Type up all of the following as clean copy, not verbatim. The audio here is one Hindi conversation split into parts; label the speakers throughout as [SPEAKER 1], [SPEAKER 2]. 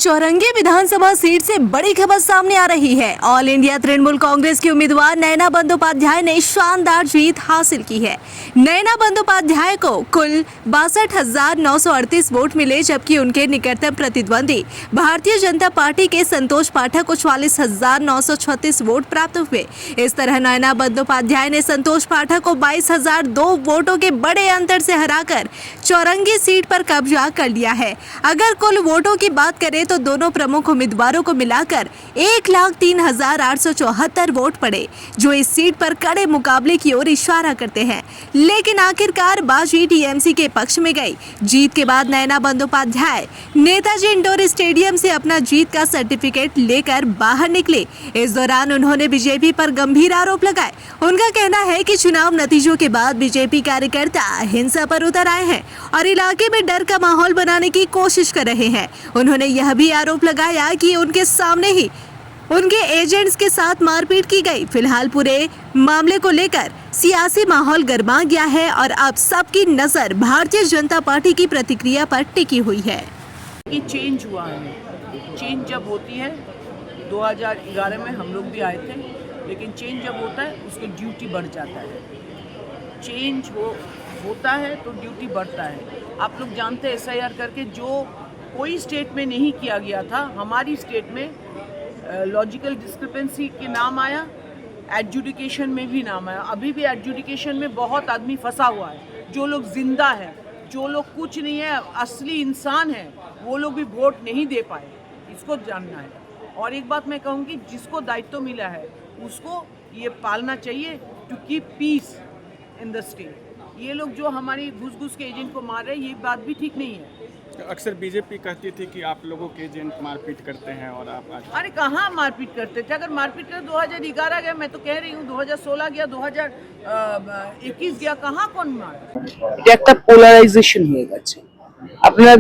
[SPEAKER 1] चौरंगी विधानसभा सीट से बड़ी खबर सामने आ रही है। ऑल इंडिया तृणमूल कांग्रेस की उम्मीदवार नयना बंदोपाध्याय ने शानदार जीत हासिल की है। नयना बंदोपाध्याय को कुल 62,938 वोट मिले, जबकि उनके निकटतम प्रतिद्वंदी भारतीय जनता पार्टी के संतोष पाठक को 44,936 वोट प्राप्त हुए। इस तरह नयना बंदोपाध्याय ने संतोष पाठक को 22,002 वोटों के बड़े अंतर से हराकर चौरंगी सीट पर कब्जा कर लिया है। अगर कुल वोटों की बात करें तो दोनों प्रमुख उम्मीदवारों को मिलाकर 1,03,874 वोट पड़े, जो इस सीट पर कड़े मुकाबले की ओर इशारा करते हैं। लेकिन आखिरकार बाजी टीएमसी के पक्ष में गई। जीत के बाद नयना बंदोपाध्याय नेताजी इंडोर स्टेडियम से अपना जीत का सर्टिफिकेट लेकर बाहर निकले। इस दौरान उन्होंने बीजेपी पर गंभीर आरोप लगाए। उनका कहना है कि चुनाव नतीजों के बाद बीजेपी कार्यकर्ता हिंसा पर उतर आए हैं और इलाके में डर का माहौल बनाने की कोशिश कर रहे हैं। उन्होंने यह भी आरोप लगाया कि उनके सामने ही उनके एजेंट्स के साथ मारपीट की गई। फिलहाल पूरे मामले को लेकर सियासी माहौल गर्मा गया है और अब सबकी नजर भारतीय जनता पार्टी की प्रतिक्रिया पर टिकी हुई है।
[SPEAKER 2] कि चेंज हुआ है। चेंज जब होती है 2011 में हम लोग भी आए थे, लेकिन चेंज जब होता है उसकी ड्यूटी बढ़ जाता है। चेंज होता है तो ड्यूटी बढ़ता है। आप लोग जानते हैं एसआईआर करके जो कोई स्टेट में नहीं किया गया था, हमारी स्टेट में लॉजिकल डिस्क्रिपेंसी के नाम आया, एडजुडिकेशन में भी नाम आया। अभी भी एडजुडिकेशन में बहुत आदमी फंसा हुआ है। जो लोग जिंदा है, जो लोग कुछ नहीं है, असली इंसान है, वो लोग भी वोट नहीं दे पाए। इसको जानना है। और एक बात मैं कहूँगी, जिसको दायित्व मिला है उसको ये पालना चाहिए to keep peace in the state. ये लोग जो हमारी घुस के एजेंट को मार रहे हैं, ये बात भी ठीक नहीं है।
[SPEAKER 3] अक्सर बीजेपी कहती थी कि आप लोगों के एजेंट मारपीट करते हैं और आप
[SPEAKER 2] अरे कहाँ मारपीट करते थे? अगर मारपीट कर 2011 गया, मैं तो कह रही हूँ 2016 गया, 2021 गया, कहाँ कौन मारा?
[SPEAKER 4] এটা একটা পোলারাইজেশন হয়ে গেছে। আপনারা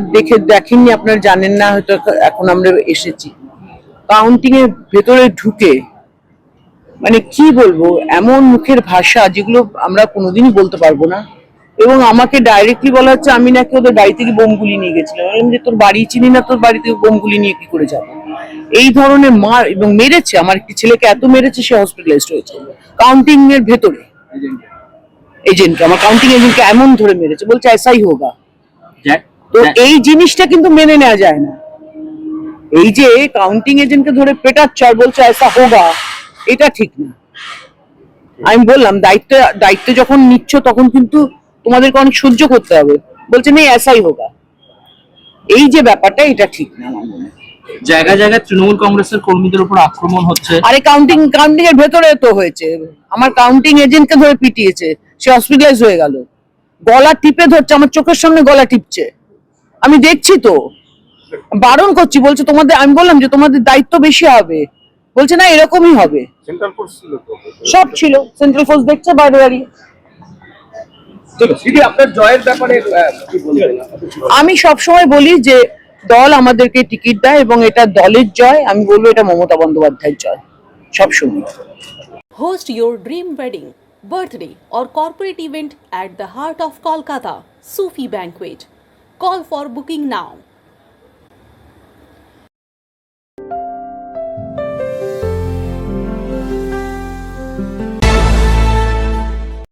[SPEAKER 4] দেখেননি, আপনারা জানেন না, হয়তো এখন আমরা এসেছি কাউন্টিং এর ভেতরে ঢুকে, মানে কি বলবো, এমন মুখের ভাষা যেগুলো আমরা কোনোদিনই বলতে পারবো না। এবং আমাকে ডাইরেক্টলি বলা হচ্ছে আমি নাকি ওদের বাড়ি থেকে বোমগুলি নিয়ে গেছিলাম। বললাম যে তোর বাড়ি চিনি না, তোর বাড়ি থেকে বোমগুলি নিয়ে কি করে যাবো? এই ধরনের মার, এবং মেরেছে, আমার একটি ছেলেকে এত মেরেছে সে হসপিটালাইজড হয়েছে কাউন্টিং এর ভেতরে। এজেন্টকে, আমার কাউন্টিং এজেন্টকে এমন ধরে মেরেছে, বলছে এসাই হোগা। তো এই জিনিসটা কিন্তু মেনে নেওয়া যায় না। এই যে কাউন্টিং এজেন্টকে ধরে পেটাচ্ছে আর বলছে এসা হোগা, এটা ঠিক না। আমি বললাম দায়িত্ব যখন নিচ্ছ তখন কিন্তু তোমাদেরকে অনেক সহ্য করতে হবে। বলছে নেই এসাই হোগা, এই যে ব্যাপারটা, এটা ঠিক না। আমার মনে হয়
[SPEAKER 5] জায়গায় জায়গায় তৃণমূল কংগ্রেসের কর্মীদের উপর আক্রমণ হচ্ছে।
[SPEAKER 4] আরে কাউন্টিং এর ভেতরে তো হয়েছে। আমার কাউন্টিং এজেন্টকে ধরে পিটিয়েছে, সে হসপিটালাইজ হয়ে গেল। গলা টিপে ধরছে, আমার চোখের সামনে গলা টিপছে, আমি দেখছি তো। বারণ করছি, বলছে তোমাদের, আমি বললাম যে তোমাদের দায়িত্ব বেশি হবে, বলছে না এরকমই হবে।
[SPEAKER 3] সেন্ট্রাল ফোর্স ছিল,
[SPEAKER 4] সব ছিল, সেন্ট্রাল ফোর্স দেখছে বাইরে দাঁড়িয়ে।
[SPEAKER 3] আপনার জয়ের ব্যাপারে কি বলবেন?
[SPEAKER 4] আমি সবসময় বলি যে দল আমাদেরকে টিকিট দেয় এবং এটা দলের জয়। আমি বলবো এটা মমতা বন্দ্যোপাধ্যায়ের জয় সবসময়।
[SPEAKER 6] Host your dream wedding, birthday or corporate event at the heart of Kolkata, Sufi Banquet. Call for booking now.